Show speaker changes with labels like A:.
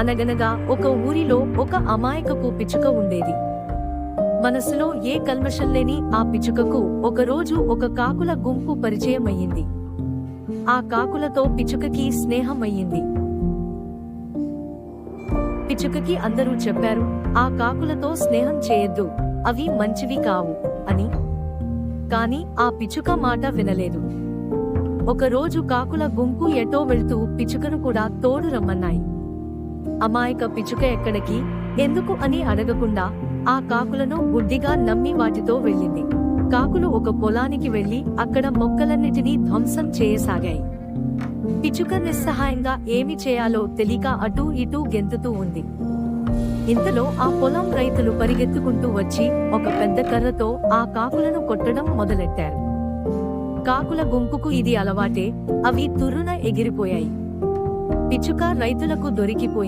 A: అనగనగా ఒక ఊరిలో ఒక అమాయకపు పిచ్చుక ఉండేది. మనసులో ఏ కల్మషం లేని ఆ పిచ్చుకకు ఒకరోజు ఒక కాకుల గుంపు పరిచయమయ్యింది. ఆ కాకులతో పిచ్చుకకి స్నేహం అయ్యింది. పిచ్చుకకి అందరూ చెప్పారు, ఆ కాకులతో స్నేహం చేయొద్దు, అవి మంచివి కావు అని. కాని ఆ పిచ్చుక మాట వినలేదు. ఒకరోజు కాకుల గుంపు ఎటో వెళ్తూ పిచ్చుకను కూడా తోడు రమ్మన్నాయి. అమాయక పిచ్చుక ఎక్కడికి, ఎందుకు అని అడగకుండా ఆ కాకులను గుడ్డిగా నమ్మి వాటితో వెళ్ళింది. కాకులు ఒక పొలానికి వెళ్లి అక్కడ మొక్కలన్నిటినీ ధ్వంసం చేయసాగాయి. పిచ్చుక నిస్సహాయంగా ఏమి చేయాలో తెలియక అటూ ఇటూ గెంతుతూ ఉంది. ఇంతలో ఆ పొలం రైతులు పరిగెత్తుకుంటూ వచ్చి ఒక పెద్ద కర్రతో ఆ కాకులను కొట్టడం మొదలెట్టారు. కాకుల గుంపుకు ఇది అలవాటే, అవి తుర్రున ఎగిరిపోయాయి. పిచ్చుక రైతులకు దొరికిపోయింది.